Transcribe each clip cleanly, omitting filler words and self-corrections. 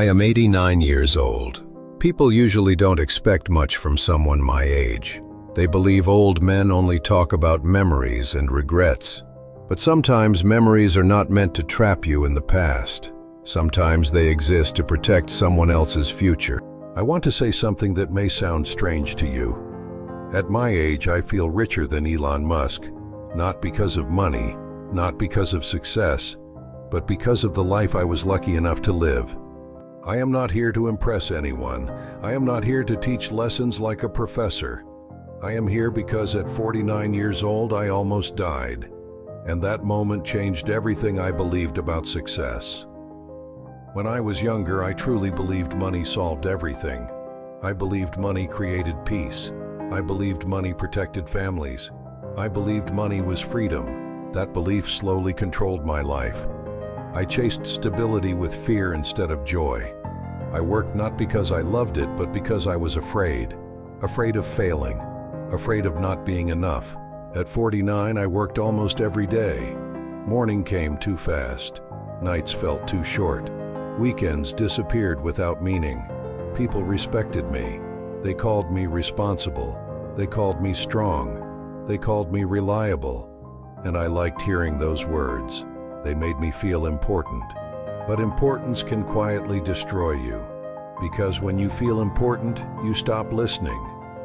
I am 89 years old. People usually don't expect much from someone my age. They believe old men only talk about memories and regrets. But sometimes memories are not meant to trap you in the past. Sometimes they exist to protect someone else's future. I want to say something that may sound strange to you. At my age, I feel richer than Elon Musk, not because of money, not because of success, but because of the life I was lucky enough to live. I am not here to impress anyone. I am not here to teach lessons like a professor. I am here because at 49 years old, I almost died. And that moment changed everything I believed about success. When I was younger, I truly believed money solved everything. I believed money created peace. I believed money protected families. I believed money was freedom. That belief slowly controlled my life. I chased stability with fear instead of joy. I worked not because I loved it, but because I was afraid. Afraid of failing. Afraid of not being enough. At 49, I worked almost every day. Morning came too fast. Nights felt too short. Weekends disappeared without meaning. People respected me. They called me responsible. They called me strong. They called me reliable. And I liked hearing those words. They made me feel important. But importance can quietly destroy you. Because when you feel important, you stop listening.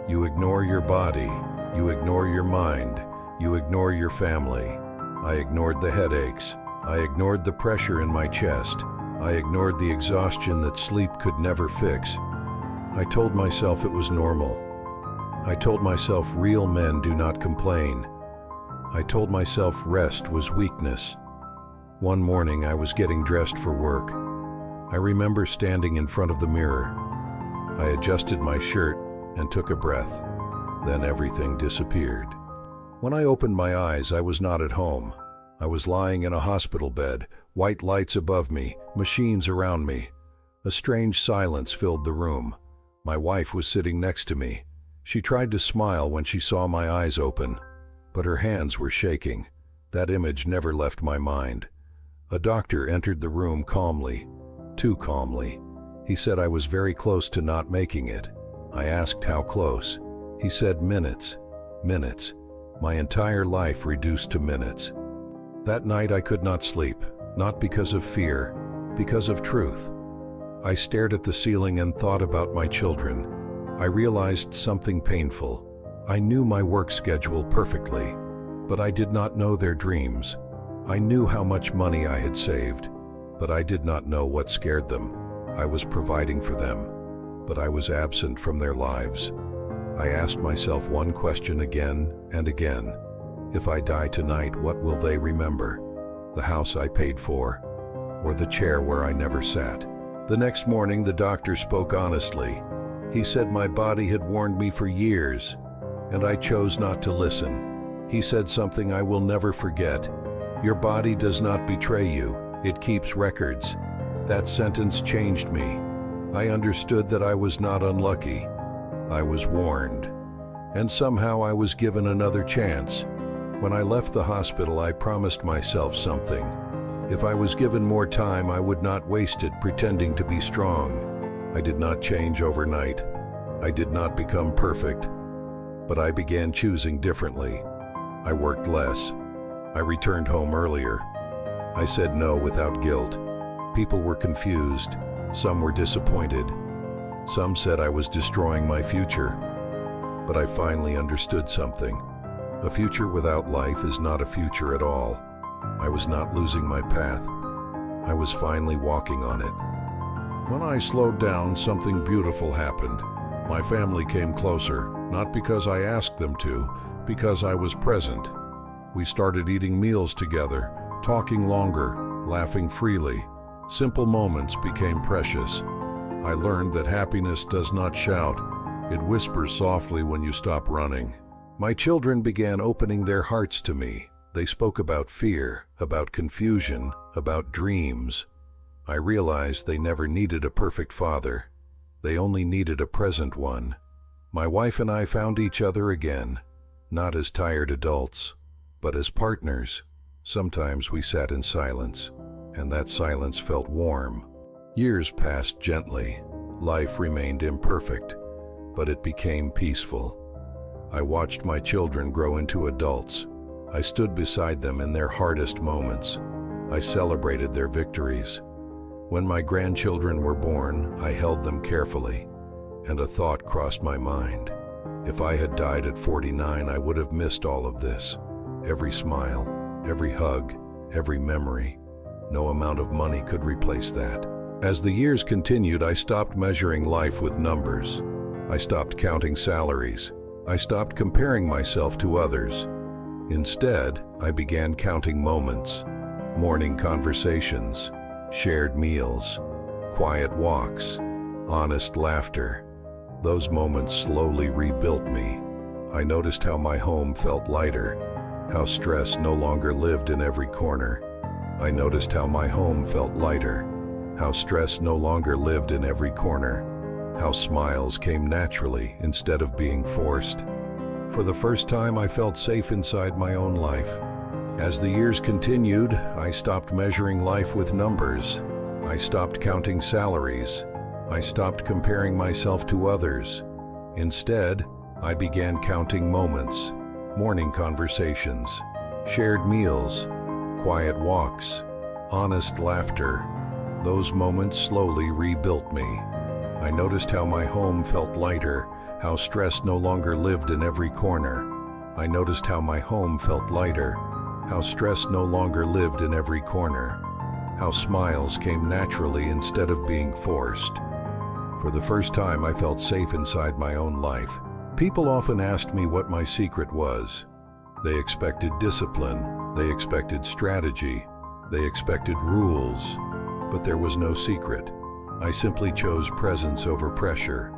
You ignore your body. You ignore your mind. You ignore your family. I ignored the headaches. I ignored the pressure in my chest. I ignored the exhaustion that sleep could never fix. I told myself it was normal. I told myself real men do not complain. I told myself rest was weakness. One morning I was getting dressed for work. I remember standing in front of the mirror. I adjusted my shirt and took a breath. Then everything disappeared. When I opened my eyes, I was not at home. I was lying in a hospital bed, white lights above me, machines around me. A strange silence filled the room. My wife was sitting next to me. She tried to smile when she saw my eyes open, but her hands were shaking. That image never left my mind. A doctor entered the room calmly, too calmly. He said I was very close to not making it. I asked how close. He said minutes. Minutes. My entire life reduced to minutes. That night I could not sleep, not because of fear, because of truth. I stared at the ceiling and thought about my children. I realized something painful. I knew my work schedule perfectly, but I did not know their dreams. I knew how much money I had saved, but I did not know what scared them. I was providing for them, but I was absent from their lives. I asked myself one question again and again. If I die tonight, what will they remember? The house I paid for, or the chair where I never sat? The next morning, the doctor spoke honestly. He said my body had warned me for years, and I chose not to listen. He said something I will never forget. Your body does not betray you, it keeps records. That sentence changed me. I understood that I was not unlucky. I was warned. And somehow I was given another chance. When I left the hospital, I promised myself something. If I was given more time, I would not waste it pretending to be strong. I did not change overnight. I did not become perfect. But I began choosing differently. I worked less. I returned home earlier. I said no without guilt. People were confused. Some were disappointed. Some said I was destroying my future. But I finally understood something. A future without life is not a future at all. I was not losing my path. I was finally walking on it. When I slowed down, something beautiful happened. My family came closer, not because I asked them to, because I was present. We started eating meals together, talking longer, laughing freely. Simple moments became precious. I learned that happiness does not shout. It whispers softly when you stop running. My children began opening their hearts to me. They spoke about fear, about confusion, about dreams. I realized they never needed a perfect father. They only needed a present one. My wife and I found each other again, not as tired adults, but as partners. Sometimes we sat in silence, and that silence felt warm. Years passed gently. Life remained imperfect, but it became peaceful. I watched my children grow into adults. I stood beside them in their hardest moments. I celebrated their victories. When my grandchildren were born, I held them carefully, and a thought crossed my mind. If I had died at 49, I would have missed all of this. Every smile, every hug, every memory. No amount of money could replace that. As the years continued, I stopped measuring life with numbers. I stopped counting salaries. I stopped comparing myself to others. Instead, I began counting moments, morning conversations, shared meals, quiet walks, honest laughter. Those moments slowly rebuilt me. I noticed how my home felt lighter, how stress no longer lived in every corner. I noticed how my home felt lighter, how stress no longer lived in every corner, how smiles came naturally instead of being forced. For the first time, I felt safe inside my own life. As the years continued, I stopped measuring life with numbers. I stopped counting salaries. I stopped comparing myself to others. Instead, I began counting moments, morning conversations, shared meals, quiet walks, honest laughter. Those moments slowly rebuilt me. I noticed how my home felt lighter, how stress no longer lived in every corner. I noticed how my home felt lighter, how stress no longer lived in every corner, how smiles came naturally instead of being forced. For the first time, I felt safe inside my own life. People often asked me what my secret was. They expected discipline, they expected strategy, they expected rules, but there was no secret. I simply chose presence over pressure.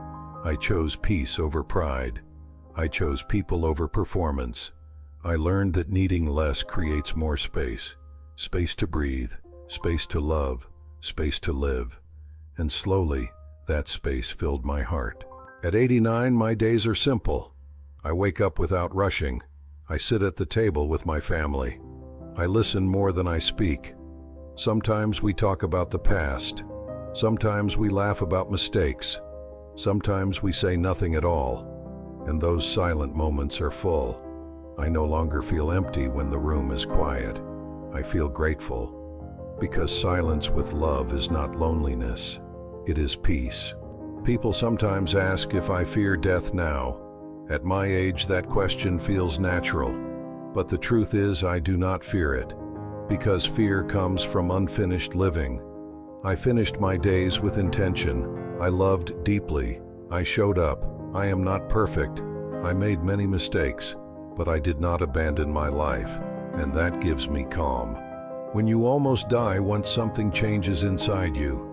I chose peace over pride. I chose people over performance. I learned that needing less creates more space. Space to breathe, space to love, space to live. And slowly, that space filled my heart. At 89, my days are simple. I wake up without rushing. I sit at the table with my family. I listen more than I speak. Sometimes we talk about the past. Sometimes we laugh about mistakes. Sometimes we say nothing at all. And those silent moments are full. I no longer feel empty when the room is quiet. I feel grateful. Because silence with love is not loneliness. It is peace. People sometimes ask if I fear death now. At my age, that question feels natural. But the truth is, I do not fear it. Because fear comes from unfinished living. I finished my days with intention. I loved deeply. I showed up. I am not perfect. I made many mistakes, but I did not abandon my life, and that gives me calm. When you almost die, once something changes inside you.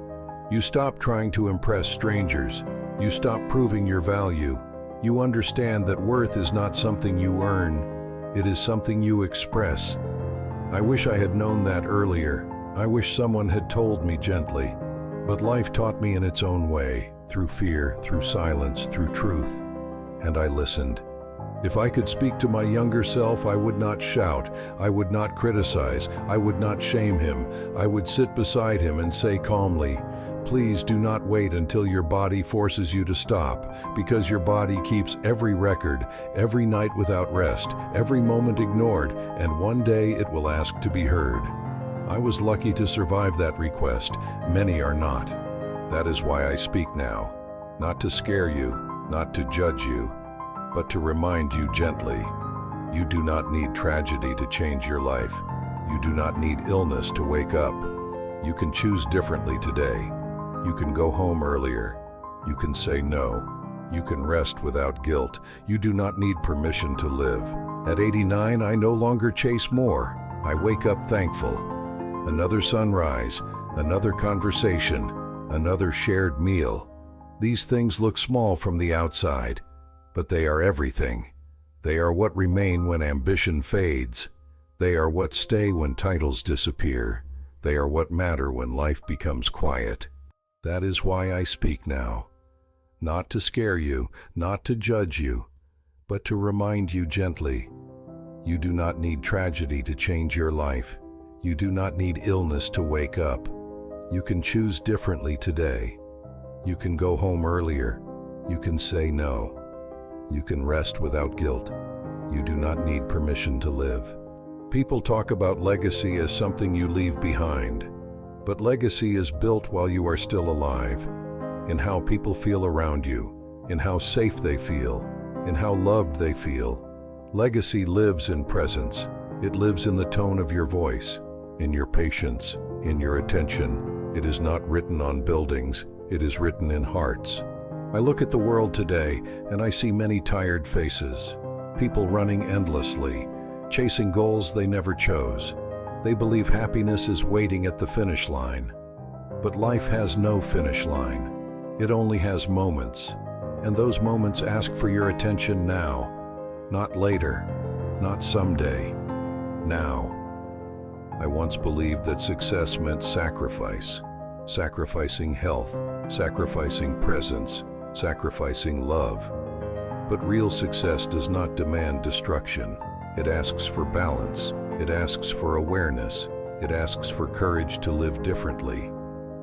You stop trying to impress strangers. You stop proving your value. You understand that worth is not something you earn. It is something you express. I wish I had known that earlier. I wish someone had told me gently. But life taught me in its own way, through fear, through silence, through truth. And I listened. If I could speak to my younger self, I would not shout. I would not criticize. I would not shame him. I would sit beside him and say calmly, "Please do not wait until your body forces you to stop, because your body keeps every record, every night without rest, every moment ignored, and one day it will ask to be heard." I was lucky to survive that request. Many are not. That is why I speak now. Not to scare you, not to judge you, but to remind you gently. You do not need tragedy to change your life. You do not need illness to wake up. You can choose differently today. You can go home earlier. You can say no. You can rest without guilt. You do not need permission to live. At 89, I no longer chase more. I wake up thankful. Another sunrise, another conversation, another shared meal. These things look small from the outside, but they are everything. They are what remain when ambition fades. They are what stay when titles disappear. They are what matter when life becomes quiet. That is why I speak now. Not to scare you, not to judge you, but to remind you gently. You do not need tragedy to change your life. You do not need illness to wake up. You can choose differently today. You can go home earlier. You can say no. You can rest without guilt. You do not need permission to live. People talk about legacy as something you leave behind, but legacy is built while you are still alive, in how people feel around you, in how safe they feel, in how loved they feel. Legacy lives in presence. It lives in the tone of your voice, in your patience, in your attention. It is not written on buildings, it is written in hearts. I look at the world today and I see many tired faces, people running endlessly, chasing goals they never chose. They believe happiness is waiting at the finish line. But life has no finish line. It only has moments, and those moments ask for your attention now, not later, not someday, now. I once believed that success meant sacrifice, sacrificing health, sacrificing presence, sacrificing love. But real success does not demand destruction. It asks for balance. It asks for awareness. It asks for courage to live differently.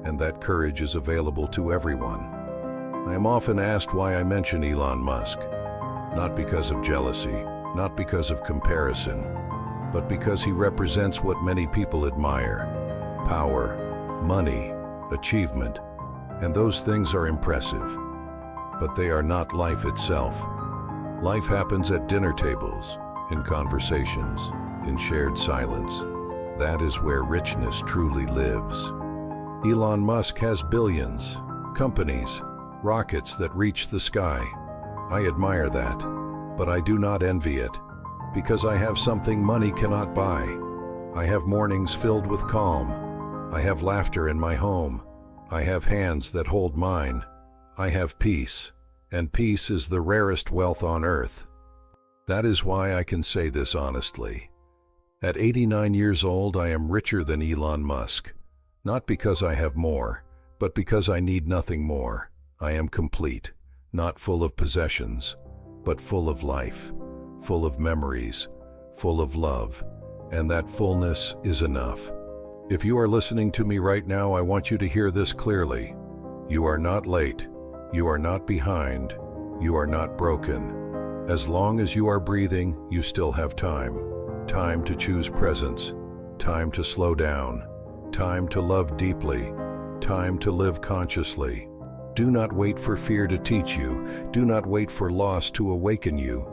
And that courage is available to everyone. I am often asked why I mention Elon Musk. Not because of jealousy, not because of comparison, but because he represents what many people admire: power, money, achievement. And those things are impressive, but they are not life itself. Life happens at dinner tables, in conversations, in shared silence. That is where richness truly lives. Elon Musk has billions, companies, rockets that reach the sky. I admire that, but I do not envy it, because I have something money cannot buy. I have mornings filled with calm. I have laughter in my home. I have hands that hold mine. I have peace, and peace is the rarest wealth on earth. That is why I can say this honestly. At 89 years old, I am richer than Elon Musk. Not because I have more, but because I need nothing more. I am complete, not full of possessions, but full of life, full of memories, full of love, and that fullness is enough. If you are listening to me right now, I want you to hear this clearly. You are not late. You are not behind. You are not broken. As long as you are breathing, you still have time. Time to choose presence. Time to slow down. Time to love deeply. Time to live consciously. Do not wait for fear to teach you. Do not wait for loss to awaken you.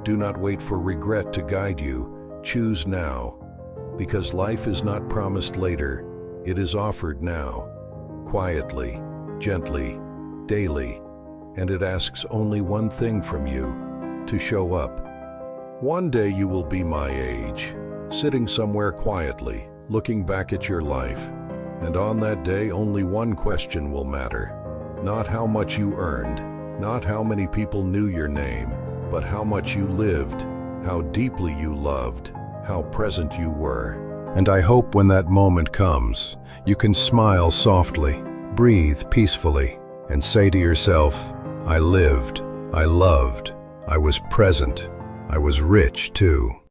Do not wait for regret to guide you. Choose now. Because life is not promised later. It is offered now. Quietly, gently, daily. And it asks only one thing from you: to show up. One day you will be my age, sitting somewhere quietly, looking back at your life. And on that day, only one question will matter. Not how much you earned, not how many people knew your name, but how much you lived, how deeply you loved, how present you were. And I hope when that moment comes, you can smile softly, breathe peacefully, and say to yourself, I lived, I loved, I was present, I was rich too.